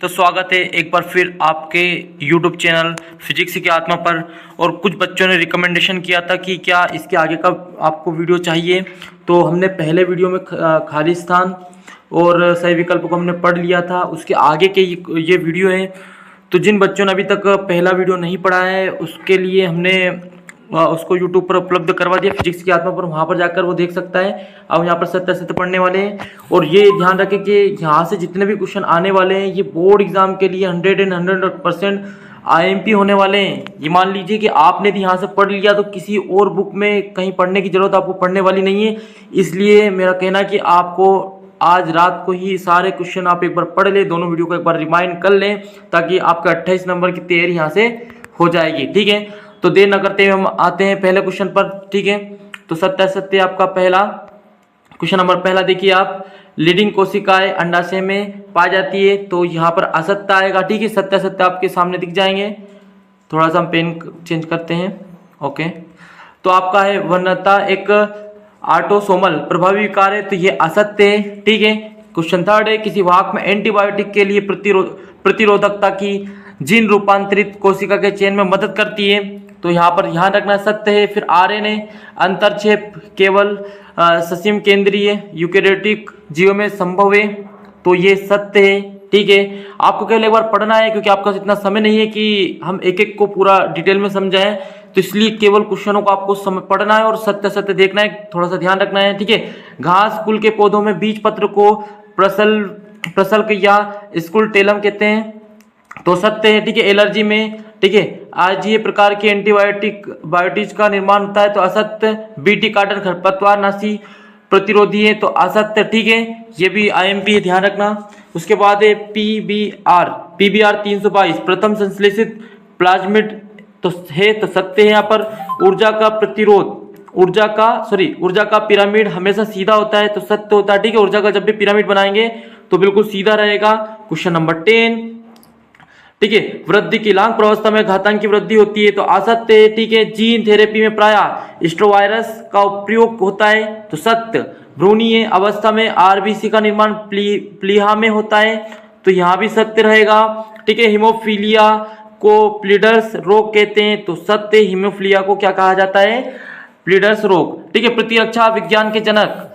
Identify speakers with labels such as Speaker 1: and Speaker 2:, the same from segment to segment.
Speaker 1: तो स्वागत है एक बार फिर आपके YouTube चैनल फिजिक्स की आत्मा पर। और कुछ बच्चों ने रिकमेंडेशन किया था कि क्या इसके आगे का आपको वीडियो चाहिए, तो हमने पहले वीडियो में खाली स्थान और सही विकल्प को हमने पढ़ लिया था। उसके आगे के ये वीडियो है। तो जिन बच्चों ने अभी तक पहला वीडियो नहीं पढ़ा है उसके लिए हमने उसको YouTube पर उपलब्ध करवा दिया, फिजिक्स की आत्मा पर। वहाँ पर जाकर वो देख सकता है। अब यहाँ पर सत्य सत्य पढ़ने वाले हैं। और ये ध्यान रखें कि यहाँ से जितने भी क्वेश्चन आने वाले हैं ये बोर्ड एग्जाम के लिए 100% IMP होने वाले हैं। ये मान लीजिए कि आपने भी यहाँ से पढ़ लिया तो किसी और बुक में कहीं पढ़ने की जरूरत आपको पड़ने वाली नहीं है। इसलिए मेरा कहना है कि आपको आज रात को ही सारे क्वेश्चन आप एक बार पढ़ ले, दोनों वीडियो को एक बार रिमाइंड कर लें, ताकि आपका 28 नंबर की तैयारी यहाँ से हो जाएगी। ठीक है, तो देर न करते हुए हम आते हैं पहले क्वेश्चन पर। ठीक है, तो सत्य सत्य आपका पहला क्वेश्चन नंबर पहला देखिए आप। लीडिंग कोशिकाएं अंडाशय में पाई जाती है, तो यहाँ पर असत्य आएगा। ठीक है, सत्य सत्य आपके सामने दिख जाएंगे। थोड़ा सा हम पेन चेंज करते हैं। ओके, तो आपका है वन्यता एक ऑटोसोमल प्रभावी विकार है, तो ये असत्य है। ठीक है, क्वेश्चन थर्ड है किसी वाहक में एंटीबायोटिक के लिए प्रतिरोधकता की जीन रूपांतरित कोशिका के चयन में मदद करती है, तो यहाँ पर ध्यान रखना सत्य है। फिर RNA अंतरक्षेप केवल ससीम केंद्रीय यूकेरियोटिक जीवों में संभव है, तो ये सत्य है। ठीक है, आपको केवल एक बार पढ़ना है क्योंकि आपका इतना समय नहीं है कि हम एक एक को पूरा डिटेल में समझाएं, तो इसलिए केवल क्वेश्चनों को आपको पढ़ना है और सत्य सत्य देखना है, थोड़ा सा ध्यान रखना है। ठीक है, घास कुल के पौधों में बीज पत्र को प्रसल्क या स्कूलटेलम कहते हैं, तो सत्य है। ठीक है, एलर्जी में ठीक है आजीय प्रकार के बायोटिक्स का निर्माण होता है, तो असत्य। बीटी कार्टन खरपतवार नाशी प्रतिरोधी है, तो असत्य। ठीक है, ये भी IMP है, ध्यान रखना। उसके बाद है PBR 322 प्रथम संश्लेषित प्लाज्मिड, तो है, तो सत्य है। यहाँ पर ऊर्जा का पिरामिड हमेशा सीधा होता है, तो सत्य होता है। ठीक है, ऊर्जा का जब भी पिरामिड बनाएंगे तो बिल्कुल सीधा रहेगा। क्वेश्चन नंबर 10 ठीक है, वृद्धि की लांग प्रवस्था में घातांक की वृद्धि होती है, तो असत्य है। ठीक है, जीन थेरेपी में प्रायः स्ट्रोवायरस का उपयोग होता है, तो सत्य। भ्रूणीय अवस्था में RBC का निर्माण प्लीहा में होता है, तो यहाँ भी सत्य रहेगा। ठीक है, हीमोफीलिया को प्लीडर्स रोग कहते हैं, तो सत्य। हीमोफीलिया को क्या कहा जाता है? प्लीडर्स रोग। ठीक है, प्रतिरक्षा विज्ञान के जनक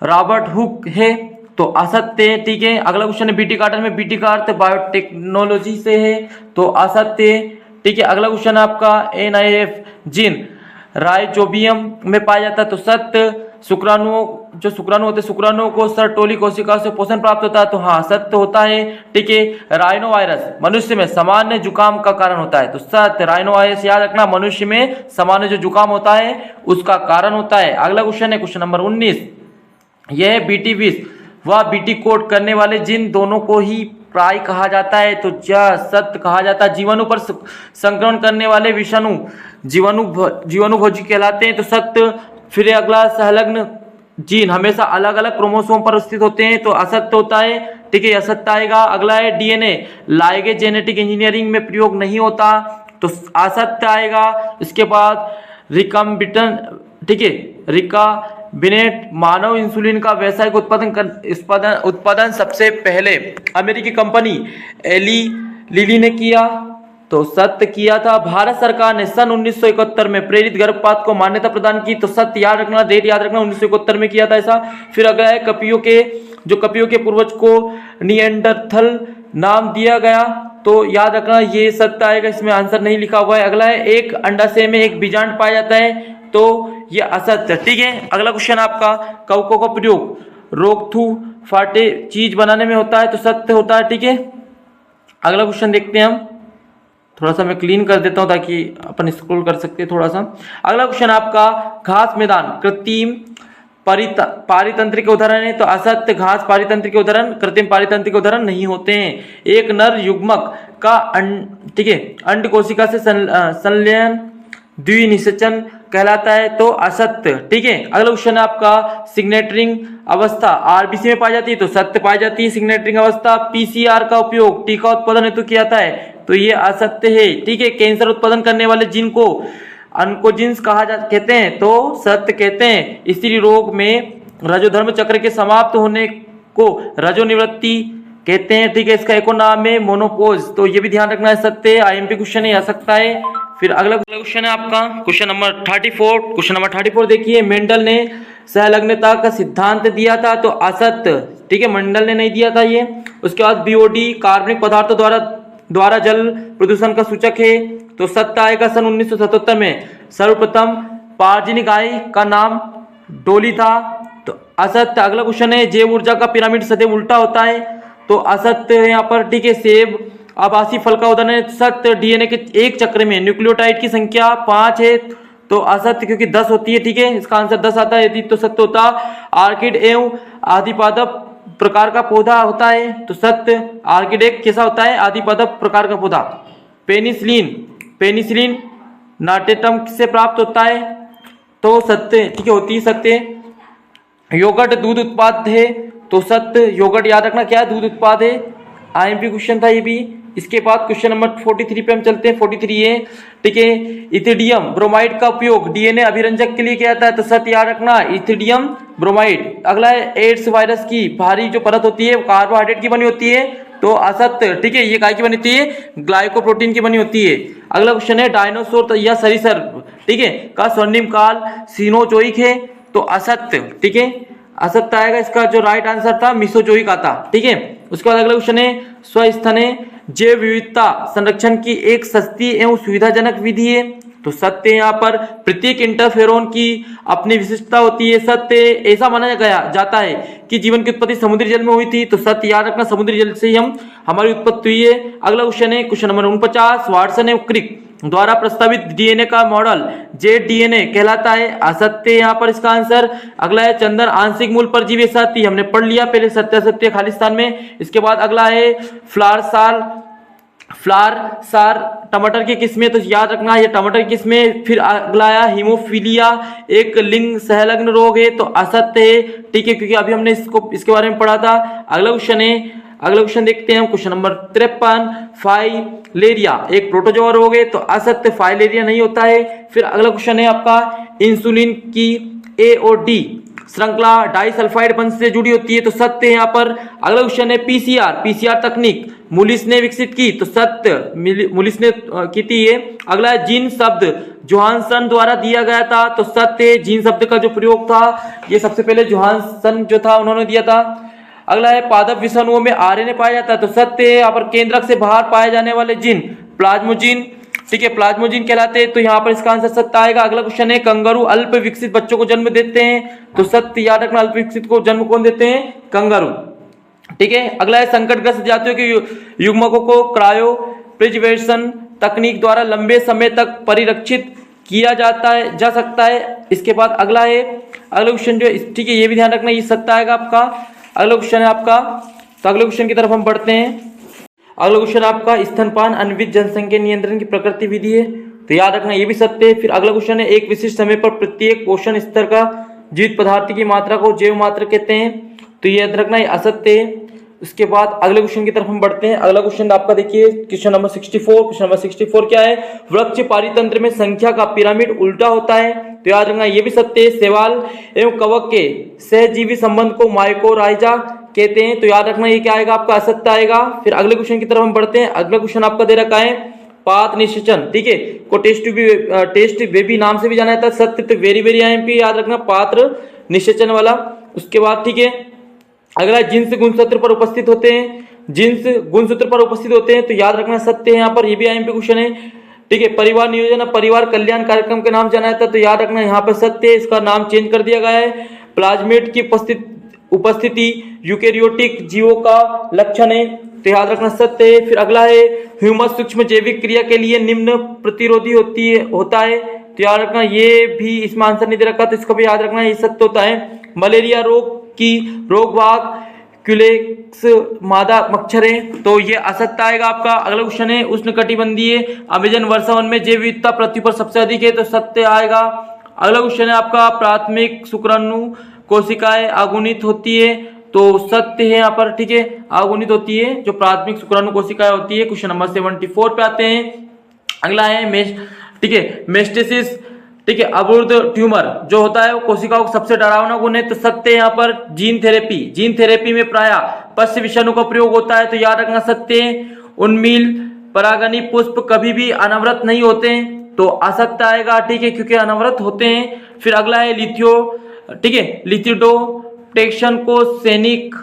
Speaker 1: रॉबर्ट हुक है, तो असत्य है। ठीक है, अगला क्वेश्चन है बीटी कार्टन में बीटी का अर्थ बायोटेक्नोलॉजी से है, तो असत्य। ठीक है, अगला क्वेश्चन है आपका NIF जीन राइजोबियम में पाया जाता है, तो सत्य। शुक्राणुओं होते शुक्राणुओं को सर्टोली कोशिका से पोषण प्राप्त होता है, तो हाँ सत्य होता है। ठीक है, राइनो वायरस मनुष्य में सामान्य जुकाम का कारण होता है, तो सत्य। राइनो वायरस याद रखना, मनुष्य में सामान्य जो जुकाम होता है उसका कारण होता है। अगला क्वेश्चन है क्वेश्चन नंबर 19, यह है BT20 वह BT कोड करने वाले जिन दोनों को ही प्राय कहा जाता है, तो सत्य कहा जाता है। जीवाणु पर संक्रमण करने वाले विषाणु जीवाणुभोजी कहलाते हैं, तो सत्य। फिर अगला संलग्न जीन हमेशा अलग अलग क्रोमोसोम पर स्थित होते हैं, तो असत्य होता है। ठीक है, असत्य आएगा। अगला है DNA लाइगेज जेनेटिक इंजीनियरिंग में प्रयोग नहीं होता, तो असत्य आएगा। इसके बाद रिकम्बिटन ठीक है रिकाबिनेट मानव इंसुलिन का वैश्विक उत्पादन सबसे पहले अमेरिकी कंपनी एली लिली ने किया, तो सत्य किया था। भारत सरकार ने सन 1971 में प्रेरित गर्भपात को मान्यता प्रदान की, तो सत्य याद रखना, डेट याद रखना, 1971 में किया था ऐसा। फिर अगला है कपियों के पूर्वज को निएंडरथल नाम दिया गया, तो याद रखना ये सत्य आएगा, इसमें आंसर नहीं लिखा हुआ है। अगला है एक अंडाशय में एक बीजांड पाया जाता है, तो ये असत्य। ठीक है, अगला क्वेश्चन आपका कवकों का प्रयोग रोकथू फाटे चीज बनाने में होता है, तो सत्य होता है। ठीक है, अगला क्वेश्चन देखते हैं हम। थोड़ा सा मैं क्लीन कर देता हूं ताकि अपन स्क्रॉल कर सकते हैं थोड़ा सा। अगला क्वेश्चन आपका घास मैदान कृत्रिम पारितंत्र के उदाहरण है, तो असत्य। घास पारितंत्र के उदाहरण कृत्रिम पारितंत्र के उदाहरण नहीं होते हैं। एक नर युग्मक का ठीक है अंड कोशिका से संलयन द्विनिषेचन कहलाता है, तो असत्य। ठीक है, अगला क्वेश्चन है आपका सिग्नेटरिंग अवस्था RBC में पाई जाती है, तो सत्य पाई जाती है सिग्नेटरिंग अवस्था। PCR का उपयोग टीका उत्पादन हेतु किया जाता है, तो ये असत्य है। ठीक है, कैंसर उत्पादन करने वाले जीन को ऑन्कोजीन्स कहते हैं, तो सत्य कहते हैं। स्त्री रोग में रजोधर्म चक्र के समाप्त होने को रजोनिवृत्ति कहते हैं, ठीक है। इसका एक और नाम है मोनोपोज, तो ये भी ध्यान रखना है, सत्य है, आईएमपी क्वेश्चन है, आ सकता है। फिर अगला क्वेश्चन है आपका क्वेश्चन नंबर 34। क्वेश्चन नंबर 34 देखिए, मेंडल ने सहलग्नता का सिद्धांत दिया था, तो असत्य, ठीक है, मेंडल ने नहीं दिया था ये। उसके बाद बीओडी कार्बनिक पदार्थों द्वारा जल प्रदूषण का सूचक है, तो सत्य आएगा। सन 1977 में सर्वप्रथम पार्जिनी गाय का नाम डोली था, तो असत्य। अगला क्वेश्चन है, जैव ऊर्जा का पिरामिड सदैव उल्टा होता है, तो असत्य है यहाँ पर, ठीक है। सेब आभासी फल का उदाहरण है, सत्य। डीएनए के एक चक्र में न्यूक्लियोटाइड की संख्या 5 है, तो असत्य, क्योंकि 10 होती है, ठीक है। इसका आंसर 10 आता है, यदि तो सत्य होता। आर्किड एवं आदिपादप प्रकार का पौधा होता है, तो सत्य। आर्किड एक कैसा होता है? आदिपादप प्रकार का पौधा। पेनिसिलिन नाटेटम से प्राप्त होता है, तो सत्य, ठीक है, होती है, सत्य। योगर्ट दूध उत्पाद है, तो सत्य। योगर्ट याद रखना क्या है? दूध उत्पाद है। आईएमपी क्वेश्चन था ये भी। इसके बाद क्वेश्चन नंबर 43 पे हम चलते हैं। 43 है, ठीक है, इथिडियम ब्रोमाइड का उपयोग डीएनए अभिरंजक के लिए किया जाता है, तो सत्य याद रखना, इथिडियम ब्रोमाइड। अगला है, एड्स वायरस की बाहरी जो परत होती है कार्बोहाइड्रेट की बनी होती है, तो असत्य, ठीक है। ये काय की बनी होती है? ग्लाइकोप्रोटीन की बनी होती है। अगला क्वेश्चन है, डायनासोर या सरीसृप, ठीक है, का स्वर्णिम काल सीनोजोइक है, तो असत्य, ठीक है, असत्य आएगा। इसका जो राइट आंसर था मिसोजोइक आता, ठीक है। उसके बाद अगला क्वेश्चन है, स्वस्थने जैव विविधता संरक्षण की एक सस्ती एवं सुविधाजनक विधि है, तो सत्य। यहाँ पर प्रत्येक इंटरफेरोन की अपनी विशिष्टता होती है, सत्य। ऐसा माना गया जाता है कि जीवन की उत्पत्ति समुद्री जल में हुई थी, तो सत्य याद रखना, समुद्री जल से ही हमारी उत्पत्ति हुई है। अगला क्वेश्चन है क्वेश्चन नंबर 49, वाटसन एवं क्रिक द्वारा प्रस्तावित डीएनए का मॉडल जेड डीएनए कहलाता है, असत्य यहाँ पर इसका आंसर। अगला है, चंदन आंशिक मूल परजीवी, सत्य, हमने पढ़ लिया पहले, सत्य सत्य खालिस्तान में। इसके बाद अगला है, फ्लार सार टमाटर की किस्में, तो याद रखना ये टमाटर की किस्में। फिर अगला आया, हीमोफीलिया एक लिंग सहलग्न रोग है, तो असत्य है, ठीक है, क्योंकि अभी हमने इसके बारे में पढ़ा था। अगला क्वेश्चन है, अगला क्वेश्चन देखते हैं, क्वेश्चन नंबर 53, फाइलेरिया एक प्रोटोजोआ रोग है, तो असत्य, फाइलेरिया नहीं होता है। फिर अगला क्वेश्चन है आपका, इंसुलिन की ए और डी श्रृंखला डाइसल्फाइड बंध से जुड़ी होती है, तो सत्य है यहाँ पर। अगला क्वेश्चन है, पीसीआर तकनीक मुलिस ने विकसित की, तो सत्य, मुलिस ने की थी ये। अगला है, जीन शब्द जोहानसन द्वारा दिया गया था, तो सत्य। जीन शब्द का जो प्रयोग था ये सबसे पहले जोहानसन जो था उन्होंने दिया था। अगला है, पादप विषाणुओं में आरएनए पाया जाता है, तो सत्य है। यहाँ पर केंद्रक से बाहर पाए जाने वाले जीन प्लाज्मोजीन, ठीक है, प्लाज्मोजीन कहलाते हैं, तो यहाँ पर इसका आंसर सत्य आएगा। अगला क्वेश्चन है, कंगारू अल्प विकसित बच्चों को जन्म देते हैं, तो सत्य याद रखना, अल्प विकसित को जन्म कौन देते हैं? कंगारू, ठीक है। अगला है, संकटग्रस्त जातियों के युग्मकों को क्रायो प्रिजर्वेशन तकनीक द्वारा लंबे समय तक परिरक्षित किया जा सकता है। इसके बाद अगला है, अगला क्वेश्चन जो, ठीक है, ये भी ध्यान रखना, ये सत्य आएगा आपका। अगला क्वेश्चन है आपका, तो अगले क्वेश्चन की तरफ हम बढ़ते हैं। अगला क्वेश्चन आपका, स्तनपान अन्वित जनसंख्या नियंत्रण की प्रकृति विधि है, तो याद रखना ये भी सत्य है। फिर अगला क्वेश्चन है, एक विशिष्ट समय पर प्रत्येक पोषण स्तर का जीवित पदार्थ की मात्रा को जैव मात्रा कहते हैं, तो याद रखना ये असत्य है। उसके बाद अगले क्वेश्चन की तरफ हम बढ़ते हैं। अगला क्वेश्चन आपका देखिए, क्वेश्चन नंबर 64। क्वेश्चन नंबर 64 क्या है? वृक्ष पारितंत्र में संख्या का पिरामिड उल्टा होता है, तो याद रखना ये भी सत्य है। शैवाल एवं कवक के सहजीवी संबंध को माइकोराइजा कहते हैं, तो याद रखना ये क्या आएगा आपका? असत्य आएगा। फिर अगले क्वेश्चन की तरफ हम बढ़ते हैं। अगला क्वेश्चन आपका दे रखा है पात्र निषेचन, ठीक है, को टेस्ट बेबी नाम से भी जाना जाता है, सत्य। तो वेरी वेरी आईएमपी याद रखना, पात्र निषेचन वाला। उसके बाद ठीक है, अगला जिन्स गुणसूत्र पर उपस्थित होते हैं, जिन्स गुणसूत्र पर उपस्थित होते हैं, तो याद रखना सत्य है यहाँ पर, ये भी आईएमपी क्वेश्चन है, ठीक है। परिवार नियोजन परिवार कल्याण कार्यक्रम के नाम जाना जाता है, तो याद रखना यहाँ पर सत्य है, इसका नाम चेंज कर दिया गया है। प्लाज्मेट की उपस्थिति यूकेरियोटिक जीवों का लक्षण है, तो याद रखना सत्य है। फिर अगला है ह्यूमस सूक्ष्म जैविक क्रिया के लिए निम्न प्रतिरोधी होता है, तो याद रखना ये भी इसमें आंसर नहीं दे रखा, तो इसको भी याद रखना ये सत्य होता है। मलेरिया रोग की रोगवाहक क्यूलेक्स मादा मच्छर है, तो ये असत्य आएगा आपका। अगला क्वेश्चन है उष्णकटिबंधीय अमेजन वर्षावन में जैव विविधता पृथ्वी पर सबसे अधिक है, तो सत्य आएगा। अगला क्वेश्चन है आपका प्राथमिक शुक्राणु कोशिकाएं अगुणित होती है, तो सत्य है यहाँ पर, ठीक है, अगुणित होती है जो प्राथमिक शुक्राणु कोशिकाएं होती है। क्वेश्चन नंबर 74 पे आते हैं। अगला है ठीक है, मेस्टेसिस ठीक है। अवरुद्ध ट्यूमर जो होता है वो कोशिकाओं को सबसे डरावना गुण है, तो सत्य है यहाँ पर। जीन थेरेपी में प्राय पश्च विषाणु का प्रयोग होता है, तो याद रखना सत्य है। उन्मील परागनी पुष्प कभी भी अनवरत नहीं होते हैं, तो असत्य आएगा, ठीक है, क्योंकि अनवरत होते हैं। फिर अगला है लिथियो, ठीक है, लिथियोडोप्टेक्शन को सैनिक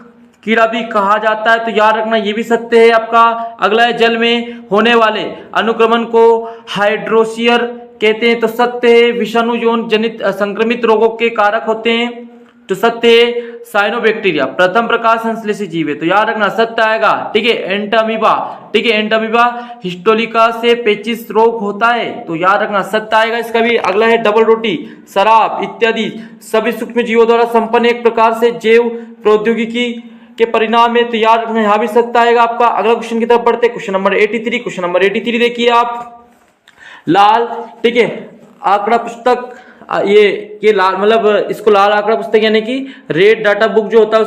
Speaker 1: कीड़ा भी कहा जाता है, तो याद रखना ये भी सत्य है आपका। अगला है जल में होने वाले अनुक्रमण को हाइड्रोसियर कहते हैं, तो सत्य है। विषाणु यौन जनित संक्रमित रोगों के कारक होते हैं, तो सत्य है। साइनोबैक्टीरिया प्रथम प्रकार संश्लेषी जीव है, तो याद रखना सत्य आएगा, ठीक है। एंटामीबा, ठीक है, एंटामीबा हिस्टोलिका से पेचिस रोग होता है, तो याद रखना सत्य आएगा इसका भी। अगला है डबल रोटी, शराब इत्यादि सभी सूक्ष्म जीवों द्वारा संपन्न एक प्रकार से जैव प्रौद्योगिकी के परिणाम है, तो याद रखना यहाँ भी सत्य आएगा आपका। अगला क्वेश्चन की तरफ बढ़ते हैं, क्वेश्चन नंबर 83। क्वेश्चन नंबर 83 देखिए आप, लाल, ठीक है, आंकड़ा पुस्तक, ये लाल मतलब इसको लाल आंकड़ा पुस्तक यानी कि रेड डाटा बुक जो होता है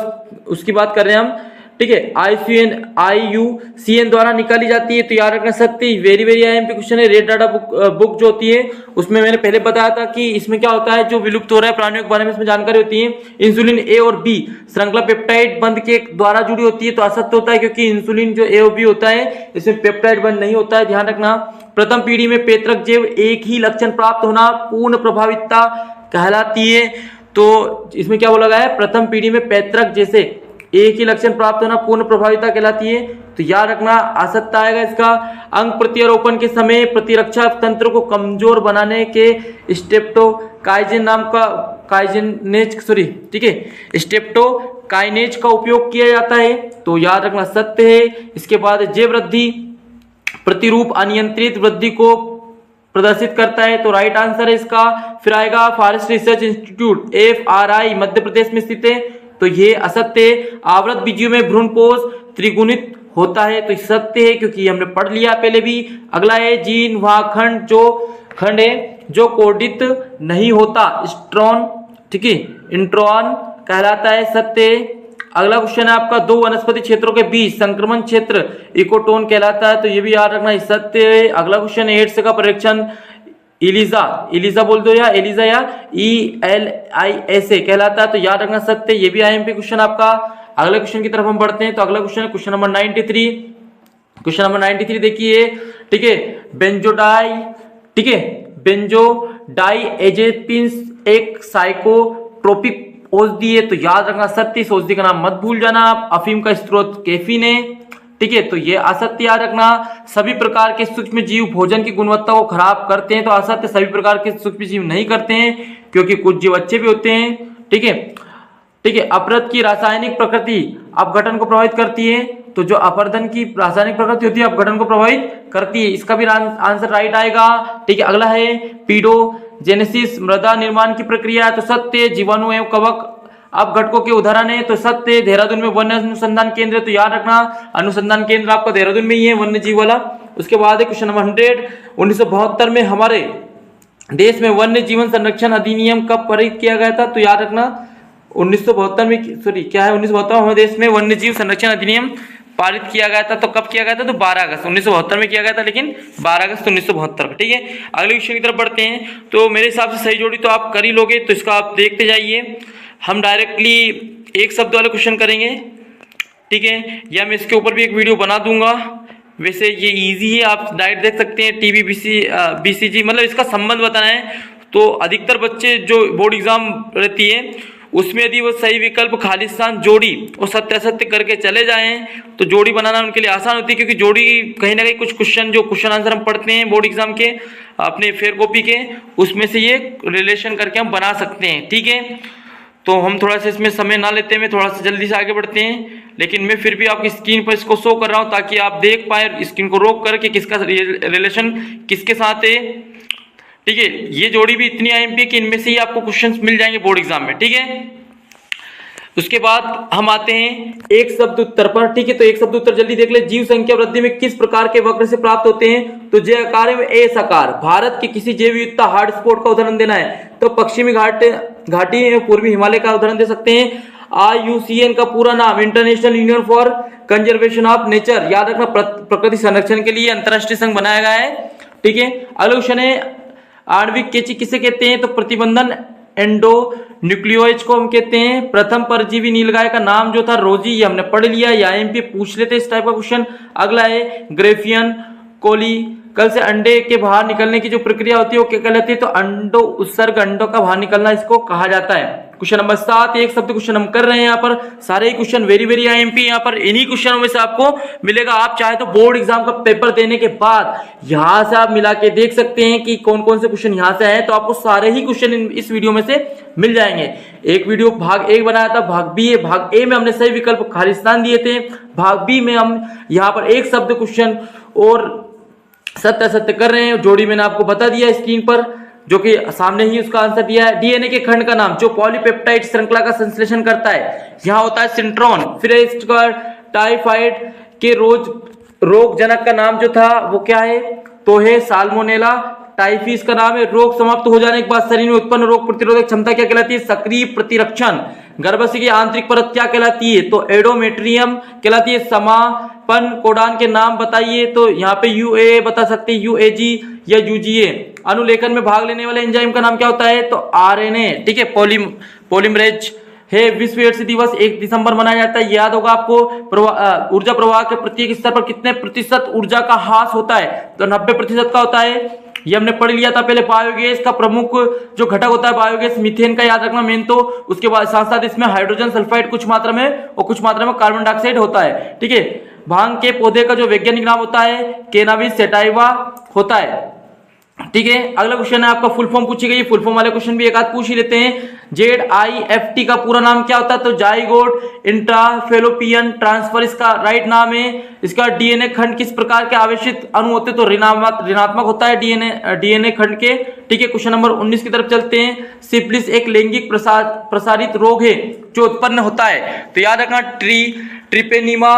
Speaker 1: उसकी बात कर रहे हैं हम, ठीक है। IUCN द्वारा निकाली जाती है, तो याद रखना सत्य। वेरी वेरी IMP क्वेश्चन है। रेड डाटा बुक जो होती है उसमें मैंने पहले बताया था कि इसमें क्या होता है, जो विलुप्त हो रहा है प्राणियों के बारे में इसमें जानकारी होती है। इंसुलिन A और B श्रृंखला पेप्टाइड बंध के द्वारा जुड़ी होती है, तो असत्य होता है, क्योंकि इंसुलिन जो A और B होता है इसमें पेप्टाइड बंध नहीं होता है, ध्यान रखना। प्रथम पीढ़ी में पैतृक जैव एक ही लक्षण प्राप्त होना पूर्ण प्रभावितता कहलाती है, तो इसमें क्या बोला गया है, प्रथम पीढ़ी में पैतृक जैसे एक ही लक्षण प्राप्त होना पूर्ण प्रभाविता कहलाती है, तो याद रखना असत्य आएगा इसका। अंग प्रत्यारोपण के समय प्रतिरक्षा तंत्र को कमजोर बनाने के स्टेप्टोकाइनेज नाम का ठीक है, स्टेप्टोकाइनेज का उपयोग किया जाता है, तो याद रखना सत्य है। इसके बाद जैव वृद्धि प्रतिरूप अनियंत्रित वृद्धि को प्रदर्शित करता है, तो राइट आंसर है इसका। फिर आएगा forest research institute FRI Madhya Pradesh में स्थित है, तो ये असत्य है। आवृत बीजियों में भ्रूणपोष त्रिगुणित होता है, तो सत्य है, क्योंकि हमने पढ़ लिया पहले भी। अगला है जीन वह खंड है जो कोडित नहीं होता, स्ट्रॉन, ठीक है, इंट्रॉन कहलाता है, सत्य है। अगला क्वेश्चन है आपका, दो वनस्पति क्षेत्रों के बीच संक्रमण क्षेत्र इकोटोन कहलाता है, तो ये भी याद रखना सत्य है। अगला क्वेश्चन है एड्स का परीक्षण इलिजा बोल दो या एलिजा या ELISA कहलाता है, तो याद रखना सत्य, ये भी IMP क्वेश्चन आपका। अगले क्वेश्चन की तरफ हम बढ़ते हैं, तो अगला क्वेश्चन है क्वेश्चन नंबर 93। क्वेश्चन नंबर 93 देखिए, ठीक है, बेंजोडाइएजेपिन्स एक साइकोट्रोपिक औषधि है, तो याद रखना सत्य, इस औषधि का नाम मत भूल जाना आप। अफीम का स्रोत कैफीन है, ठीक है, तो ये असत्य याद रखना। सभी प्रकार के सूक्ष्म जीव भोजन की गुणवत्ता को खराब करते हैं, तो असत्य, सभी प्रकार के सूक्ष्म जीव नहीं करते हैं, क्योंकि कुछ जीव अच्छे भी होते हैं, ठीक है, ठीक है। अपरद की रासायनिक प्रकृति अपघटन को प्रभावित करती है, तो जो अपरदन की रासायनिक प्रकृति होती है अपघटन को प्रभावित करती है, इसका भी आंसर राइट आएगा, ठीक है। अगला है पीडोजेनेसिस मृदा निर्माण की प्रक्रिया, तो सत्य। जीवाणु एवं कवक अपघटकों के उदाहरण है, तो सत्य। देहरादून में वन्य अनुसंधान केंद्र, तो याद रखना अनुसंधान केंद्र आपका देहरादून में ही है, वन्य जीव वाला। उसके बाद है क्वेश्चन नंबर 100, 1972 में हमारे देश में वन्य जीवन संरक्षण अधिनियम कब पारित किया गया था, तो याद रखना 1972 में, सॉरी क्या है, 1972 में हमारे देश में वन्य जीव संरक्षण अधिनियम पारित किया गया था, तो कब किया गया था, तो 12 अगस्त 1972 में किया गया था, लेकिन 12 अगस्त 1972, ठीक है। अगले क्वेश्चन की तरफ बढ़ते हैं, तो मेरे हिसाब से सही जोड़ी तो आप कर ही लोगे, तो इसका आप देखते जाइए। हम डायरेक्टली एक शब्द वाले क्वेश्चन करेंगे, ठीक है, या मैं इसके ऊपर भी एक वीडियो बना दूंगा। वैसे ये इजी है, आप डायरेक्ट देख सकते हैं। TB BCG मतलब इसका संबंध बताना है, तो अधिकतर बच्चे जो बोर्ड एग्जाम रहती है उसमें यदि वो सही विकल्प खालिस्तान जोड़ी और सत्य असत्य करके चले जाएं, तो जोड़ी बनाना उनके लिए आसान होती है, क्योंकि जोड़ी कहीं ना कहीं कुछ क्वेश्चन आंसर हम पढ़ते हैं बोर्ड एग्जाम के अपने फेयर कॉपी के, उसमें से ये रिलेशन करके हम बना सकते हैं, ठीक है। तो हम थोड़ा सा इसमें समय ना लेते हैं, थोड़ा सा जल्दी से आगे बढ़ते हैं, लेकिन मैं फिर भी आपकी स्क्रीन पर इसको शो कर रहा हूँ ताकि आप देख पाए, स्क्रीन को रोक करके किसका रिलेशन किसके साथ है, ठीक है। ये जोड़ी भी इतनी IMP है कि इनमें से ही आपको क्वेश्चंस मिल जाएंगे बोर्ड एग्जाम में, ठीक है। उसके बाद हम आते हैं एक शब्द उत्तर पर, ठीक है, तो एक शब्द उत्तर जल्दी देख ले। जीव संख्या वृद्धि में किस प्रकार के वक्र से प्राप्त होते हैं, तो जय आकार में ए साकार। भारत के किसी जैव विविधता हार्ड स्पॉट का उदाहरण देना है, तो पश्चिमी घाटी में पूर्वी हिमालय का उदाहरण दे सकते हैं। IUCN का पूरा नाम international union for conservation of nature, याद रखना प्रकृति संरक्षण के लिए अंतरराष्ट्रीय संघ बनाया गया है, ठीक है। अगला क्वेश्चन है आणविक कैंची किसे कहते हैं? तो प्रतिबंधन एंडो न्यूक्लियोइड को हम कहते हैं। प्रथम परजीवी नीलगाय का नाम जो था रोजी, ये हमने पढ़ लिया, या एमपी पूछ लेते इस टाइप का क्वेश्चन। अगला है ग्रेफियन कोली कल से अंडे के बाहर निकलने की जो प्रक्रिया होती है वो क्या कहलाती है? तो अंडो उत्सर्ग, अंडों का बाहर निकलना इसको कहा जाता है। क्वेश्चन नंबर 7, एक शब्द क्वेश्चन हम कर रहे हैं यहाँ पर, सारे ही क्वेश्चन वेरी वेरी आईएमपी यहाँ पर इन्हीं क्वेश्चनों में से आपको मिलेगा। आप चाहे तो बोर्ड एग्जाम का पेपर देने के बाद यहाँ से आप मिला के देख सकते हैं कि कौन कौन से क्वेश्चन यहाँ से आए, तो आपको सारे ही क्वेश्चन इस वीडियो में से मिल जाएंगे। एक वीडियो भाग ए बनाया था, भाग बी है, भाग ए में हमने सही विकल्प खालिस्तान दिए थे, भाग बी में हम यहाँ पर एक शब्द क्वेश्चन और सत्य सत्य कर रहे हैं। जोड़ी मैंने आपको बता दिया स्क्रीन पर, जो कि सामने ही उसका आंसर दिया है। डीएनए के खंड का नाम जो पॉलीपेप्टाइड श्रृंखला का संश्लेषण करता है, यहाँ होता है सिंट्रॉन। फिर इसका टाइफाइड के रोग जनक का नाम जो था वो क्या है? तो है साल्मोनेला टाइफिस का नाम है। रोग समाप्त हो जाने के बाद शरीर में उत्पन्न रोग प्रतिरोधक क्षमता क्या कहलाती है? सक्रिय प्रतिरक्षण। गर्भाशय की आंतरिक परत क्या कहलाती है? तो एडोमेट्रियम कहलाती है। समापन कोडान के नाम बताइए, तो यहाँ पे यूए बता सकते हैं, यूएजी या यूजीए। अनुलेखन में भाग लेने वाले एंजाइम का नाम क्या होता है? तो आरएनए, ठीक है, पॉलीमरेज है। विश्व एड्स दिवस 1 दिसंबर मनाया जाता है, याद होगा आपको। ऊर्जा प्रवाह के प्रत्येक स्तर पर कितने प्रतिशत ऊर्जा का ह्रास होता है? तो 90% का होता है, ये हमने पढ़ लिया था पहले। बायोगैस का प्रमुख जो घटक होता है बायोगैस मीथेन का, याद रखना मेन तो। उसके बाद साथ साथ इसमें हाइड्रोजन सल्फाइड कुछ मात्रा में और कुछ मात्रा में कार्बन डाइऑक्साइड होता है, ठीक है। भांग के पौधे का जो वैज्ञानिक नाम होता है कैनाबिस सैटाइवा होता है, ठीक है। अगला क्वेश्चन है आपका फुल फॉर्म पूछी गई, फुल फॉर्म वाले क्वेश्चन भी एक आध पूछ ही लेते हैं। ZIFT का पूरा नाम क्या होता है? तो जाइगोट इंट्राफेलोपियन ट्रांसफर इसका राइट नाम है। इसका डीएनए खंड किस प्रकार के आवेशित अणु होते हैं? तो ऋणात्मक होता है डीएनए खंड के, ठीक है। क्वेश्चन नंबर 19 की तरफ चलते हैं। सिफिलिस एक लैंगिक प्रसारित रोग है जो उत्पन्न होता है, तो याद रखना ट्रिपेनिमा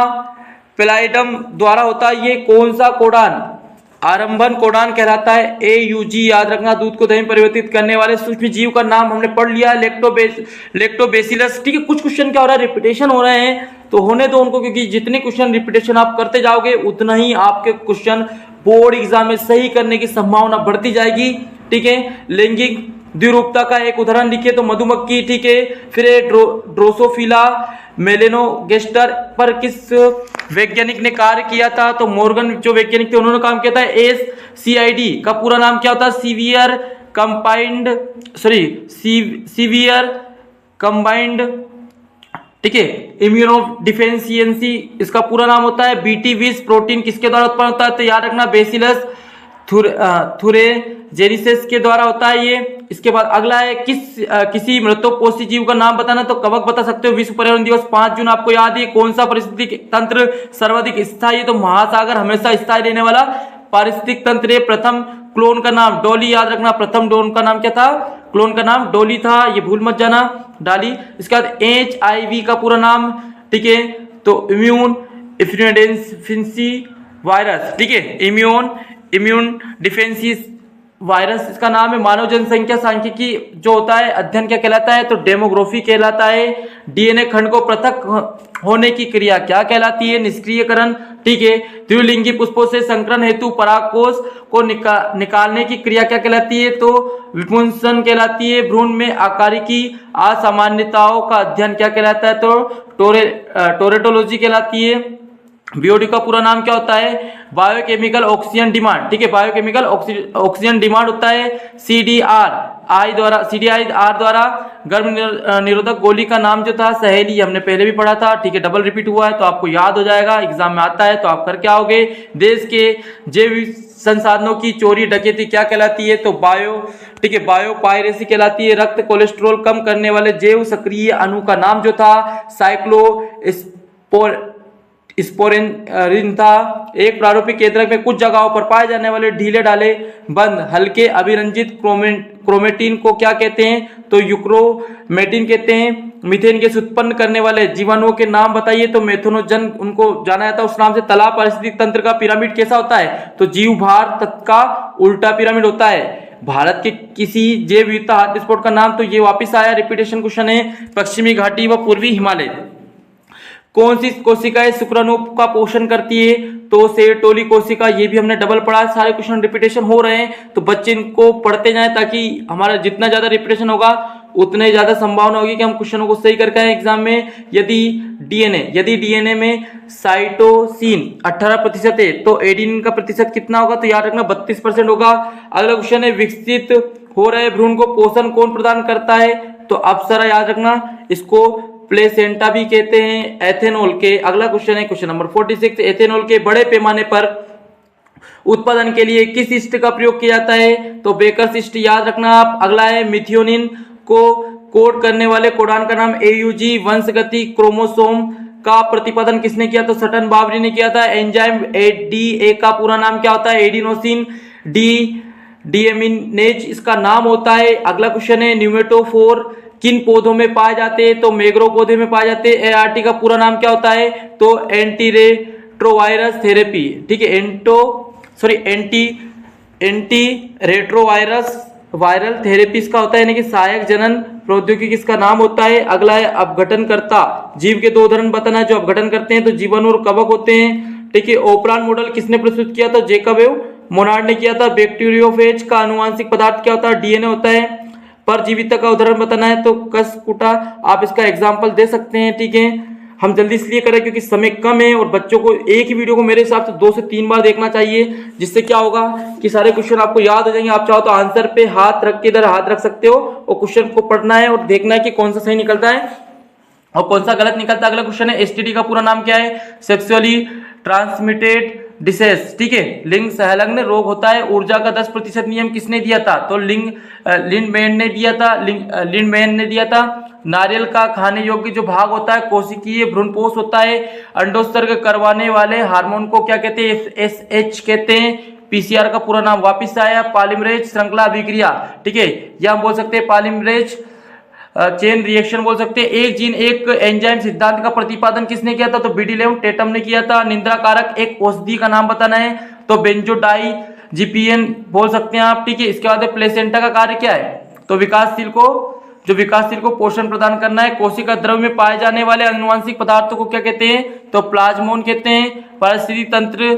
Speaker 1: पेलाइडम द्वारा होता है। ये कौन सा कोडान? आरंभन कोडान कहलाता है, AUG, याद रखना। दूध को दही में परिवर्तित करने वाले सूक्ष्म जीव का नाम हमने पढ़ लिया, लैक्टोबैसिलस, ठीक है। कुछ क्वेश्चन क्या हो रहा है? रिपीटेशन हो रहे हैं, तो होने दो उनको, क्योंकि जितने क्वेश्चन रिपीटेशन आप करते जाओगे उतना ही आपके क्वेश्चन बोर्ड एग्जाम में सही करने की संभावना बढ़ती जाएगी, ठीक है। लैंगिक द्विरूपता का एक उदाहरण लिखिए, तो मधुमक्खी, ठीक है। फिर ड्रोसोफिला मेलेनोगेस्टर पर किस वैज्ञानिक ने कार्य किया था? तो मॉर्गन जो वैज्ञानिक थे उन्होंने काम किया था। SCID का पूरा नाम क्या होता है? सीवियर कंबाइंड, ठीक है, इम्यूनो डिफिशियंसी इसका पूरा नाम होता है। BT विष प्रोटीन किसके द्वारा उत्पन्न होता है? तो याद रखना बेसिलस थुरेजेरिसेस के द्वारा होता है ये। इसके बाद अगला है किसी मृतोपोषी जीव का नाम बताना, तो कवक बता सकते हो। विश्व पर्यावरण दिवस 5 जून आपको याद है। कौन सा पारिस्थितिक तंत्र सर्वाधिक स्थायी है? तो महासागर हमेशा स्थायी रहने वाला पारिस्थितिक तंत्र है। प्रथम क्लोन का नाम डॉली, याद रखना। प्रथम क्लोन का नाम क्या था? क्लोन का नाम डॉली था, ये भूल मत जाना, डाली। इसके बाद HIV का पूरा नाम, ठीक है, तो इम्यून डिफिशियंसी वायरस, ठीक है, इम्यून डिफेंसी वायरस इसका नाम है। मानव जनसंख्या सांख्यिकी जो होता है अध्ययन क्या कहलाता है? तो डेमोग्राफी कहलाता है। डीएनए खंड को पृथक होने की क्रिया क्या कहलाती है? निष्क्रियकरण, ठीक है। द्विलिंगी पुष्पों से संकरण हेतु परागकोश को निकालने की क्रिया क्या कहलाती है? तो विपुंसन कहलाती है। भ्रूण में आकार की असामान्यताओं का अध्ययन क्या कहलाता है? तो टोरेटोलॉजी कहलाती है। बीओडी का पूरा नाम क्या होता है? बायोकेमिकल ऑक्सीजन डिमांड, ठीक है, बायोकेमिकल ऑक्सीजन डिमांड होता है। CDI द्वारा गर्भ निरोधक गोली का नाम जो था सहेली, हमने पहले भी पढ़ा था, ठीक है, डबल रिपीट हुआ है तो आपको याद हो जाएगा, एग्जाम में आता है तो आप करके आओगे। देश के जैव संसाधनों की चोरी डकैती क्या कहलाती है? तो ठीक है, बायो पायरेसी कहलाती है। रक्त कोलेस्ट्रॉल कम करने वाले जैव सक्रिय अणु का नाम जो था स्पोरेन था। एक प्रारूपिक केंद्रक में कुछ जगहों पर पाए जाने वाले ढीले ढाले बंद हल्के अभिरंजित क्रोमेटिन को क्या कहते हैं? तो यूक्रोमेटिन कहते हैं। मीथेन गैस उत्पन्न करने वाले जीवाणुओं के नाम बताइए, तो मेथनोजन उनको जाना जाता है उस नाम से। तालाब पारिस्थितिक तंत्र का पिरामिड कैसा होता है? तो जीव भार तत्व का उल्टा पिरामिड होता है। भारत के किसी जैव विविधता हॉटस्पॉट का नाम, तो ये वापिस आया, रिपीटेशन क्वेश्चन है। पश्चिमी घाटी व पूर्वी हिमालय। कौन सी कोशिकाएं शुक्राणु का पोषण करती है? तो से टोली कोशिका, ये भी हमने डबल पढ़ा। सारे क्वेश्चन रिपीटेशन हो रहे हैं तो बच्चे इनको पढ़ते जाएं, ताकि हमारा जितना ज्यादा रिपीटेशन होगा उतने ज्यादा संभावना होगी कि हम क्वेश्चनों को सही करके आए एग्जाम में। यदि डीएनए में साइटोसिन 18% है तो एडेनिन का प्रतिशत कितना होगा, तो याद रखना 32% होगा। अगला क्वेश्चन है, विकसित हो रहे भ्रूण को पोषण कौन प्रदान करता है, तो अप्सरा, याद रखना इसको प्लेसेंटा भी कहते हैं। एथेनॉल के, अगला क्वेश्चन है क्वेश्चन नंबर 46, एथेनॉल के बड़े पैमाने पर उत्पादन के लिए किस ईस्ट का प्रयोग किया जाता है, तो बेकर ईस्ट, याद रखना आप। अगला है, मिथियोनिन को कोड करने वाले कोडान का नाम एयूजी। वंशगति क्रोमोसोम का प्रतिपादन किसने किया, तो सटन बाबरी ने किया था। एंजाइम एडीए का पूरा नाम क्या होता है, एडिनोसिन डीएमिनेज इसका नाम होता है। अगला क्वेश्चन है, न्यूमेटोफोर किन पौधों में पाए जाते हैं, तो मैंग्रोव पौधे में पाए जाते हैं। एआरटी का पूरा नाम क्या होता है, तो एंटी रेट्रोवायरस थेरेपी, ठीक है, एंटी रेट्रोवायरस वायरल थेरेपी इसका होता है, यानी कि सहायक जनन प्रौद्योगिकी इसका नाम होता है। अगला है, अपघटनकर्ता जीव के दो उदाहरण बताना है जो अपघटन करते हैं, तो जीवन और कवक होते हैं, ठीक है। ओपरान मॉडल किसने प्रस्तुत किया था, जैकब मोनार्ड ने किया था। बैक्टीरियोफेज का आनुवांशिक पदार्थ क्या होता है, डीएनए होता है। परजीविता का उदाहरण बताना है तो कसकुटा, आप इसका एग्जाम्पल दे सकते हैं, ठीक है। हम जल्दी इसलिए करें क्योंकि समय कम है और बच्चों को एक ही वीडियो को मेरे हिसाब से 2 से 3 बार देखना चाहिए, जिससे क्या होगा कि सारे क्वेश्चन आपको याद हो जाएंगे। आप चाहो तो आंसर पे हाथ रख के इधर हाथ रख सकते हो और क्वेश्चन को पढ़ना है और देखना है कि कौन सा सही निकलता है और कौन सा गलत निकलता है। अगला क्वेश्चन है, एसटीडी का पूरा नाम क्या है, सेक्सुअली ट्रांसमिटेड डिसेस, ठीक है, लिंग सहलग्न रोग होता है। ऊर्जा का 10% नियम किसने दिया था, तो लिंडमैन ने दिया था। नारियल का खाने योग्य जो भाग होता है कोशिकीय भ्रूणपोष होता है। अंडोत्सर्ग करवाने वाले हार्मोन को क्या कहते हैं, एफएसएच कहते हैं। पीसीआर का पूरा नाम वापिस आया, पॉलीमरेज श्रृंखला अभिक्रिया, ठीक है, या हम बोल सकते हैं पॉलीमरेज चेन रिएक्शन बोल सकते हैं। एक जीन एक एंजाइम सिद्धांत का प्रतिपादन किसने किया था, तो बीडीलेम टेटम ने किया था। निंद्रा कारक एक औषधि का नाम बताना है, तो बेंजोडाइजिपीएन बोल सकते हैं आप, ठीक है। इसके बाद प्लेसेंटा का कार्य क्या है, तो विकासशील को पोषण प्रदान करना है। कोशिका द्रव्य में पाए जाने वाले आनुवांशिक पदार्थों को क्या कहते हैं, तो प्लाज्मोन कहते हैं। पारिस्थितिक तंत्र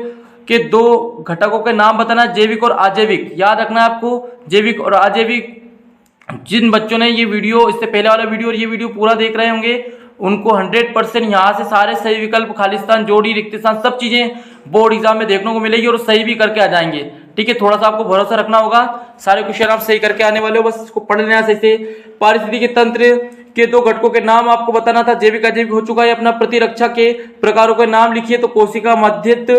Speaker 1: के 2 घटकों के नाम बताना, जैविक और अजैविक, याद रखना है आपको, जैविक और अजैविक। जिन बच्चों ने ये वीडियो, इससे पहले वाला वीडियो और ये वीडियो पूरा देख रहे होंगे, उनको 100% यहाँ से सारे सही विकल्प, खालिस्तान, जोड़ी, रिक्त स्थान, सब चीजें बोर्ड एग्जाम में देखने को मिलेगी और सही भी करके आ जाएंगे, ठीक है। थोड़ा सा आपको भरोसा रखना होगा, सारे क्वेश्चन आप सही करके आने वाले हो, बस इसको पढ़ लेना सही से। पारिस्थितिकी तंत्र के 2 घटकों के नाम आपको बताना था, जैविक अजैविक हो चुका है। अपना प्रतिरक्षा के प्रकारों के नाम लिखिए, तो कोशिका मध्यस्थ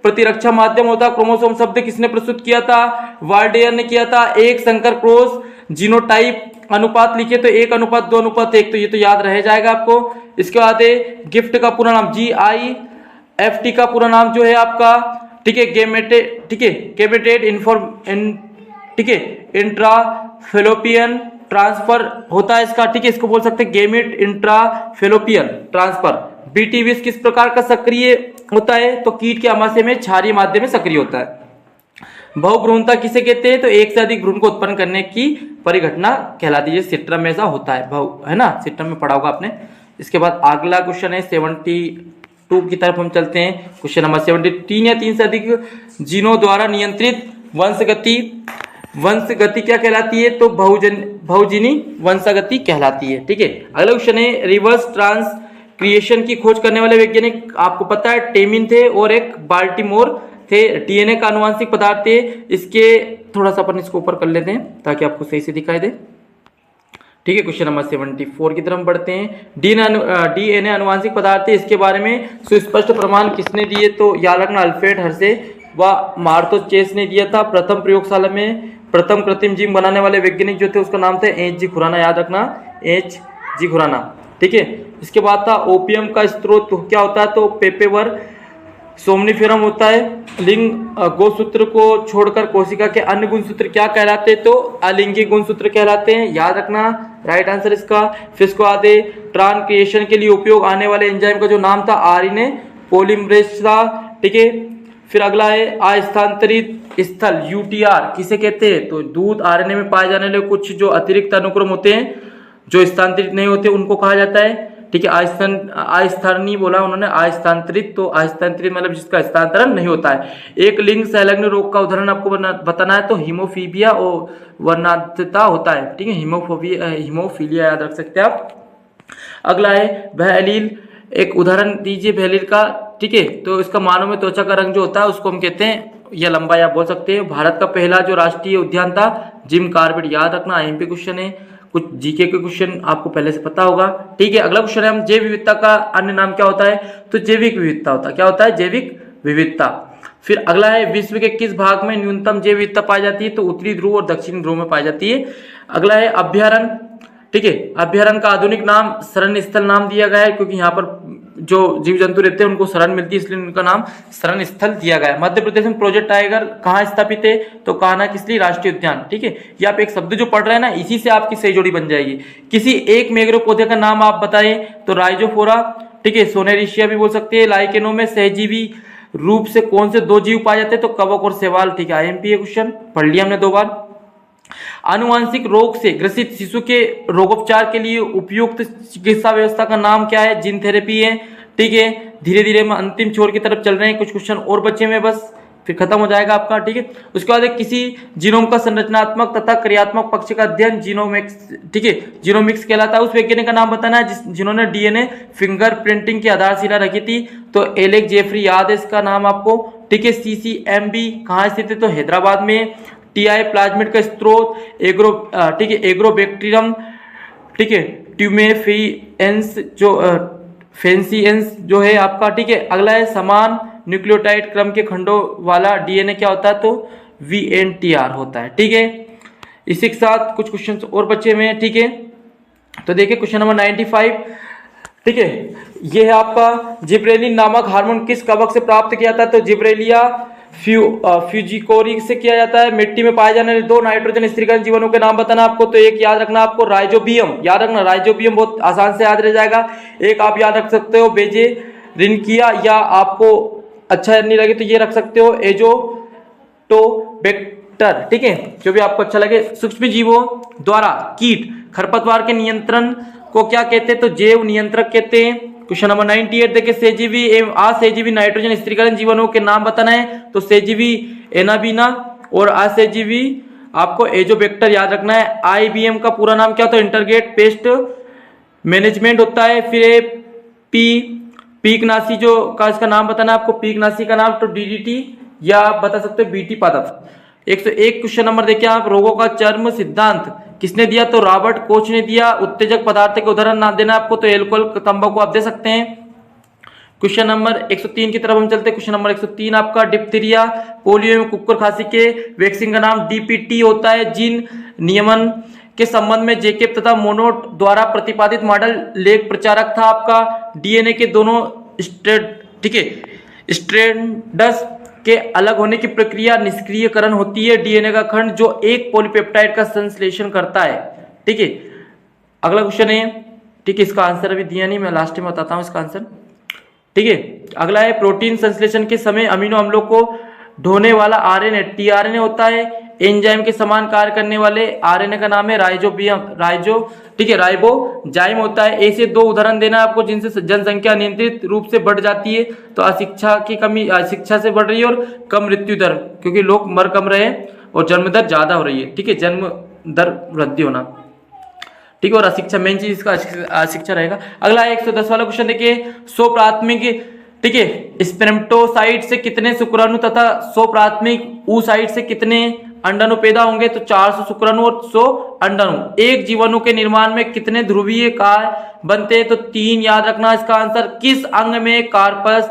Speaker 1: प्रतिरक्षा माध्यम होता है। क्रोमोसोम शब्द किसने प्रस्तुत किया था, वार्डेयर ने किया था। एक संकर क्रॉस जीनोटाइप अनुपात लिखिए, तो 1:2:1, तो ये तो याद रह जाएगा आपको। इसके बाद गिफ्ट का पूरा नाम GIFT का पूरा नाम जो है आपका, ठीक है, गेमेटेड, ठीक है, ठीक है, इंट्राफेलोपियन ट्रांसफर होता है इसका, ठीक है, इसको बोल सकते हैं गेमेट इंट्राफेलोपियन ट्रांसफर। बीटी विष किस प्रकार का सक्रिय होता है, तो कीट के आमाशय में क्षारीय माध्यम में सक्रिय होता है। बहुभ्रूणता किसे कहते हैं, तो एक से अधिक भ्रूण को उत्पन्न करने की परिघटना कहलाती है। सिट्रम में ऐसा होता है, है ना, सिट्रम में पढ़ा होगा आपने। इसके बाद अगला क्वेश्चन है 72 की तरफ हम चलते हैं। क्वेश्चन नंबर 73, या 3 से अधिक जीनों द्वारा नियंत्रित वंशगति क्या कहलाती है, तो बहुजीनी वंशगति कहलाती है, ठीक है। अगला क्वेश्चन है, रिवर्स ट्रांसक्रिएशन की खोज करने वाले वैज्ञानिक आपको पता है टेमिन थे और एक बाल्टीमोर थे। डीएनए का आनुवांशिक पदार्थ थे। इसके थोड़ा सा अपन इसको ऊपर कर लेते हैं ताकि आपको सही से दिखाई दे, ठीक है। क्वेश्चन नंबर 74 की तरफ बढ़ते हैं। डीएनए आनुवांशिक पदार्थ है, इसके बारे में सुस्पष्ट प्रमाण किसने दिए, तो याद रखना अल्फ्रेड हर्शे व मार्थो चेस ने दिया था। प्रथम प्रयोगशाला में प्रथम कृत्रिम जीव बनाने वाले वैज्ञानिक जो थे उसका नाम था H.G. खुराना, याद रखना H.G. खुराना, ठीक है। इसके बाद था ओपियम का स्रोत क्या होता है, तो पेपेवर सोमनिफेरम होता है। लिंग गुणसूत्र को छोड़कर कोशिका के अन्य गुणसूत्र क्या कहलाते हैं, तो अलिंगी गुणसूत्र कहलाते हैं, याद रखना, राइट आंसर इसका। फिर इसको आते ट्रांसक्रिएशन के लिए उपयोग आने वाले एंजाइम का जो नाम था आरएनए पॉलीमरेज था, ठीक है। फिर अगला है अस्थांतरित स्थल यूटीआर किसे कहते हैं, तो दूध आरएनए में पाए जाने वाले कुछ जो अतिरिक्त अनुक्रम होते हैं जो स्थानांतरित नहीं होते उनको कहा जाता है ठीक है। अस्थानीय बोला उन्होंने, अस्थानांतरित, तो अस्थानांतरित मतलब जिसका स्थानांतरण नहीं होता है। एक लिंग संलग्न रोग का उदाहरण आपको बताना है तो हीमोफीबिया और वर्णांतता होता है, ठीक है। हीमोफीलिया याद रख सकते हैं आप। अगला है वह एलील, एक उदाहरण दीजिए वह एलील का, ठीक है। तो इसका मानव में त्वचा का रंग जो होता है उसको हम कहते हैं, या लंबा या बोल सकते हैं। भारत का पहला जो राष्ट्रीय उद्यान था जिम कॉर्बेट, याद रखना, आईएमपी क्वेश्चन है। कुछ जीके के क्वेश्चन आपको पहले से पता होगा, ठीक है। अगला क्वेश्चन है हम जैव विविधता का अन्य नाम क्या होता है, तो जैविक विविधता होता है। क्या होता है, जैविक विविधता। फिर अगला है विश्व के किस भाग में न्यूनतम जैव विविधता पाई जाती है, तो उत्तरी ध्रुव और दक्षिणी ध्रुव में पाई जाती है। अगला है अभ्यारण्य, ठीक है। अभ्यारण्य का आधुनिक नाम शरण स्थल नाम दिया गया है, क्योंकि यहाँ पर जो जीव जंतु रहते हैं उनको शरण मिलती है, इसलिए उनका नाम शरण स्थल दिया गया है। मध्य प्रदेश में प्रोजेक्ट टाइगर कहाँ स्थापित है, तो कान्हा किसली राष्ट्रीय उद्यान, ठीक है। ये आप एक शब्द जो पढ़ रहे हैं ना, इसी से आपकी सही जोड़ी बन जाएगी। किसी एक मेघरो पौधे का नाम आप बताएं, तो राइजोफोरा, ठीक है। सोनेरिशिया भी बोल सकते हैं। लाइकेनो में सहजीवी रूप से कौन से दो जीव पाए जाते हैं, तो कवक और शैवाल, ठीक है। आईएमपी क्वेश्चन पढ़ लिया हमने 2 बार। आनुवांशिक रोग से ग्रसित शिशु के रोगोपचार के लिए उपयुक्त चिकित्सा व्यवस्था का नाम क्या है, जीन थेरेपी है, ठीक है। धीरे धीरे हम अंतिम छोर की तरफ चल रहे हैं, कुछ क्वेश्चन और बचे हुए बस, फिर खत्म हो जाएगा आपका, ठीक है। उसके बाद किसी जीनोम का संरचनात्मक तथा क्रियात्मक पक्ष का अध्ययन जीनोमिक्स, ठीक है, जीनोमिक्स कहलाता है। उस वैज्ञानिक का नाम बताना है जिन्होंने डीएनए फिंगर प्रिंटिंग की आधारशिला रखी थी, तो एलेक्स जेफरी, याद है इसका नाम आपको, ठीक है। सीसीएमबी कहाँ स्थित है, तो हैदराबाद में। टीआई प्लाज्मिड का स्रोत ठीक है, एग्रोबैक्टीरियम, ठीक है। ट्यूमेफिएंस जो फेंसियंस जो है आपका, ठीक है। अगला है समान न्यूक्लियोटाइड क्रम के खंडों वाला डीएनए क्या होता है, तो वीएनटीआर होता है, ठीक है। इसी के साथ कुछ क्वेश्चंस और बचे हुए हैं, ठीक है। तो देखिए क्वेश्चन नंबर 95, ठीक है। ये है आपका जिब्रेलिन नामक हार्मोन किस कवक से प्राप्त किया जाता है, तो जिब्रेलिया फ्यूजिकोरी से किया जाता है। मिट्टी में पाए जाने वाले 2 नाइट्रोजन स्थिरीकरण जीवाणुओं के नाम बताना आपको, तो एक याद रखना आपको राइजोबियम, याद रखना राइजोबियम, बहुत आसान से याद रह जाएगा। एक आप याद रख सकते हो बेजेरिनकिया, या आपको अच्छा नहीं लगे तो ये रख सकते हो एजोटोबैक्टर, ठीक है, जो भी आपको अच्छा लगे। सूक्ष्म जीवों द्वारा कीट खरपतवार के नियंत्रण को क्या कहते हैं, तो जैव नियंत्रक कहते हैं। क्वेश्चन नंबर 98 देखिए सहजीवी एवं असहजीवी नाइट्रोजन स्थिरीकरण जीवाणुओं के नाम बताना है, तो सहजीवी एनाबीना और असहजीवी आपको एजोबैक्टर याद रखना है। आईबीएम का पूरा नाम क्या होता है, इंटरग्रेट पेस्ट मैनेजमेंट होता है। फिर पीकनाशी जो का इसका नाम बताना है आपको, पीकनाशी का नाम तो डीडीटी, या आप बता सकते हो बीटी पादप। 101 क्वेश्चन नंबर देखिए आप, रोगों का चर्म सिद्धांत किसने दिया, तो रॉबर्ट कोच ने दिया। उत्तेजक पदार्थ के उदाहरण ना देना आपको, तो एल्कोहल, तंबाकू आप दे सकते हैं। क्वेश्चन नंबर 103 की तरफ हम चलते हैं। क्वेश्चन नंबर 103 आपका डिप्थीरिया, पोलियो एवं कुकुर खांसी के वैक्सीन का नाम डीपीटी होता है। जीन नियमन के संबंध में जेकेब तथा मोनोट द्वारा प्रतिपादित मॉडल लेख प्रचारक था आपका डीएनए के दोनों ठीक है स्ट्रैंड्स के अलग होने की प्रक्रिया निष्क्रियकरण होती है। डीएनए का खंड जो एक पॉलीपेप्टाइड का संश्लेषण करता है, ठीक है। अगला क्वेश्चन है, ठीक है, इसका आंसर अभी दिया नहीं, मैं लास्ट में बताता हूं इसका आंसर, ठीक है। अगला है प्रोटीन संश्लेषण के समय अमीनो अम्लों को ढोने वाला आरएनए टीआरएनए होता है। एंजाइम के समान कार्य करने वाले आरएनए का नाम है ठीक है, राइबोजाइम होता है। ऐसे 2 उदाहरण देना आपको जिनसे जनसंख्या नियंत्रित रूप से बढ़ जाती है, तो अशिक्षा की कमी, शिक्षा से बढ़ रही है, और कम मृत्यु दर, क्योंकि लोग मर कम रहे और जन्म दर ज्यादा हो रही है, ठीक है, जन्म दर वृद्धि होना, ठीक है। और अशिक्षा मेन चीज इसका अशिक्षा रहेगा। अगला 110 वाला क्वेश्चन देखिए, 100 प्राथमिक, ठीक है, स्पर्मेटोसाइट से कितने शुक्राणु तथा 100 प्राथमिक oocyte से कितने अंडाणु पैदा होंगे, तो 400 शुक्राणु और 100 अंडाणु। एक जीवाणु के निर्माण में कितने ध्रुवीय काय बनते हैं, तो 3 याद रखना इसका आंसर। किस अंग में कार्पस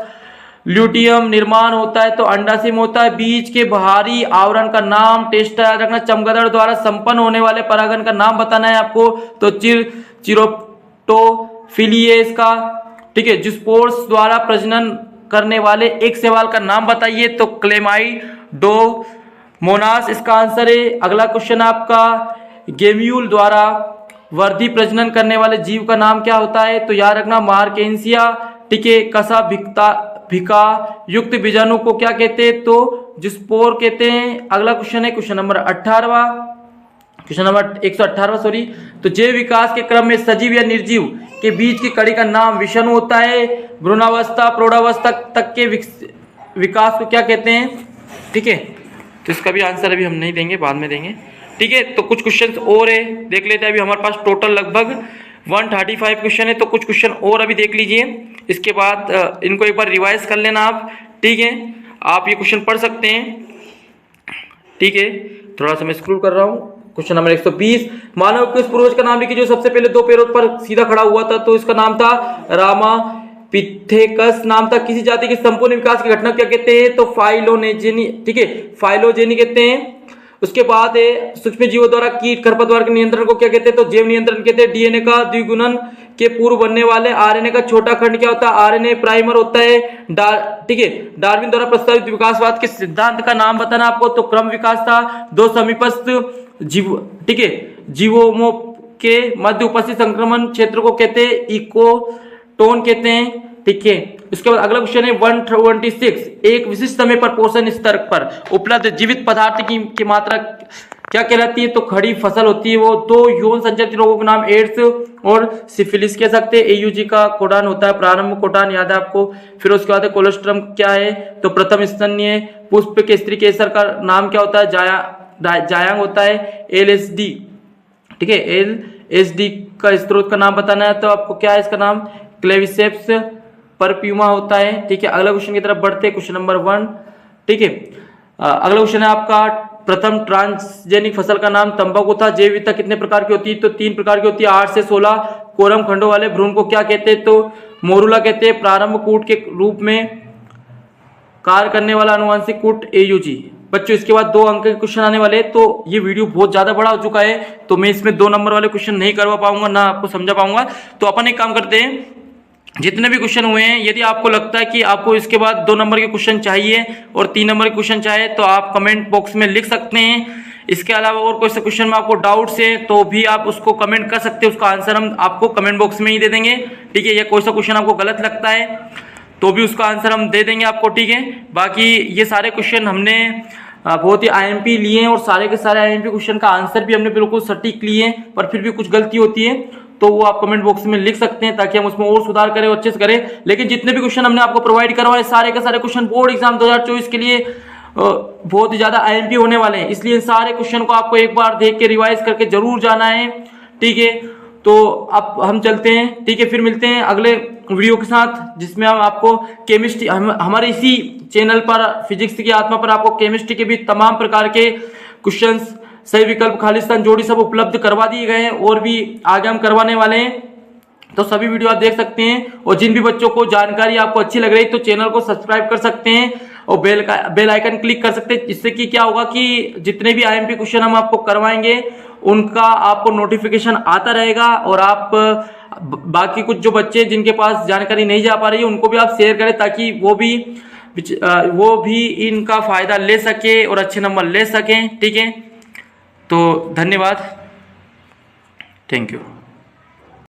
Speaker 1: ल्यूटियम निर्माण होता है, तो अंडाशय में होता है। बीज के बाहरी आवरण का नाम, टेस्ट याद रखना। चमगादड़ द्वारा संपन्न होने वाले परागण का नाम बताना है आपको, तो चिरोप्टोफिलिएस का, ठीक है। जिस्पोर्स द्वारा प्रजनन करने वाले एक शैवाल का नाम बताइए, तो क्लेमाइडोमोनास इसका आंसर है। अगला क्वेश्चन आपका, गेम्यूल द्वारा वर्धी प्रजनन करने वाले जीव का नाम क्या होता है, तो याद रखना मार्केंसिया, ठीक है। कसा भिका युक्त बीजाणु को क्या कहते हैं, तो जिस्पोर कहते हैं। अगला क्वेश्चन है क्वेश्चन नंबर 18वां, क्वेश्चन नंबर 118वां, सॉरी। तो जैव विकास के क्रम में सजीव या निर्जीव के बीच की कड़ी का नाम विषाणु होता है। भ्रूणावस्था प्रौढ़ावस्था तक के विकास को क्या कहते हैं? ठीक है, तो इसका भी आंसर अभी हम नहीं देंगे, बाद में देंगे। ठीक है, तो कुछ क्वेश्चन और है, देख लेते हैं। अभी हमारे पास टोटल लगभग 135 क्वेश्चन है, तो कुछ क्वेश्चन और अभी देख लीजिए, इसके बाद इनको एक बार रिवाइज कर लेना आप। ठीक है, आप ये क्वेश्चन पढ़ सकते हैं। ठीक है, थोड़ा सा मैं स्क्रॉल कर रहा हूँ। क्वेश्चन नंबर 120, मानव के उस पूर्वज का नाम लिखिए जो सबसे पहले दो पैरों पर सीधा खड़ा हुआ था। तो इसका नाम था रामा पिथेकस नाम था। किसी जाति के संपूर्ण विकास की घटना क्या कहते हैं? तो फाइलोजेनी। ठीक है, फाइलोजेनी कहते हैं। उसके बाद है सूक्ष्म जीवों द्वारा कीट खरपतवार के नियंत्रण को क्या कहते हैं? तो जैव नियंत्रण कहते हैं। डीएनए का द्विगुणन के पूर्व बनने वाले आरएनए का छोटा खंड क्या होता है? आरएनए प्राइमर होता है। ठीक है, डार्विन द्वारा प्रस्तावित विकासवाद के सिद्धांत का नाम बताना आपको। तो क्रम विकास था। दो समीपस्थ जीव, ठीक है, जीवों के मध्य उपस्थित संक्रमण क्षेत्र को कहते हैं इकोटोन कहते हैं। ठीक है, इसके बाद अगला क्वेश्चन है 126, एक विशिष्ट समय पर पोषण स्तर पर उपलब्ध जीवित पदार्थ की मात्रा क्या कहलाती है? तो खड़ी फसल होती है वो। दो यौन संचारित रोगों के नाम एड्स और सिफिलिस कह सकते हैं। एयूजी का कोडान होता है, प्रारंभ कोडान याद है आपको। फिर उसके बाद कोलेस्ट्रम क्या है? तो प्रथम स्तन्य पुष्प के स्त्री केसर का नाम क्या होता है? जायांग होता है। एलएसडी, ठीक है, एलएसडी का स्रोत का नाम बताना है, तो आपको क्या है इसका नाम? क्लेविसेप्स परप्यूमा होता है। ठीक है, अगला क्वेश्चन की तरफ बढ़ते हैं, क्वेश्चन नंबर 1। ठीक है, अगला क्वेश्चन है आपका, प्रथम ट्रांसजेनिक फसल का नाम तंबाकू था। जैव विविधता कितने प्रकार की होती है? तो 3 प्रकार की होती है, 8 से 16 कोरम खंडों वाले भ्रूण को क्या कहते हैं? तो मोरुला कहते हैं। प्रारंभ कूट के रूप में कार्य करने वाला अनुवांशिक कूट एयूजी। बच्चों इसके बाद 2 अंक के क्वेश्चन आने वाले हैं, तो ये वीडियो बहुत ज्यादा बड़ा हो चुका है, तो मैं इसमें 2 नंबर वाले क्वेश्चन नहीं करवा पाऊंगा, ना आपको समझा पाऊंगा। तो अपन एक काम करते हैं, जितने भी क्वेश्चन हुए हैं, यदि आपको लगता है कि आपको इसके बाद 2 नंबर के क्वेश्चन चाहिए और 3 नंबर के क्वेश्चन चाहिए, तो आप कमेंट बॉक्स में लिख सकते हैं। इसके अलावा और कोई सा क्वेश्चन में आपको डाउट्स है तो भी आप उसको कमेंट कर सकते हैं, उसका आंसर हम आपको कमेंट बॉक्स में ही दे देंगे। ठीक है, या कोई सा क्वेश्चन आपको गलत लगता है तो भी उसका आंसर हम दे देंगे आपको। ठीक है, बाकी ये सारे क्वेश्चन हमने बहुत ही आईएमपी लिए हैं और सारे के सारे आईएमपी क्वेश्चन का आंसर भी हमने बिल्कुल सटीक लिए हैं, पर फिर भी कुछ गलती होती है तो वो आप कमेंट बॉक्स में लिख सकते हैं, ताकि हम उसमें और सुधार करें और अच्छे से करें। लेकिन जितने भी क्वेश्चन हमने आपको प्रोवाइड करवाए, सारे के सारे क्वेश्चन बोर्ड एग्जाम 2024 के लिए बहुत ही ज्यादा आईएमपी होने वाले हैं, इसलिए सारे क्वेश्चन को आपको एक बार देख के रिवाइज करके जरूर जाना है। ठीक है, तो अब हम चलते हैं। ठीक है, फिर मिलते हैं अगले वीडियो के साथ, जिसमें हम आपको केमिस्ट्री, हमारे इसी चैनल पर फिजिक्स की आत्मा पर आपको केमिस्ट्री के भी तमाम प्रकार के क्वेश्चंस, सही विकल्प, खालिस्तान, जोड़ी सब उपलब्ध करवा दिए गए हैं और भी आगे हम करवाने वाले हैं, तो सभी वीडियो आप देख सकते हैं। और जिन भी बच्चों को जानकारी आपको अच्छी लग रही है तो चैनल को सब्सक्राइब कर सकते हैं और बेल आइकन क्लिक कर सकते हैं। इससे कि क्या होगा कि जितने भी आईएमपी क्वेश्चन हम आपको करवाएंगे उनका आपको नोटिफिकेशन आता रहेगा, और आप बाकी कुछ जो बच्चे जिनके पास जानकारी नहीं जा पा रही है उनको भी आप शेयर करें, ताकि वो भी इनका फायदा ले सके और अच्छे नंबर ले सकें। ठीक है, तो धन्यवाद, थैंक यू।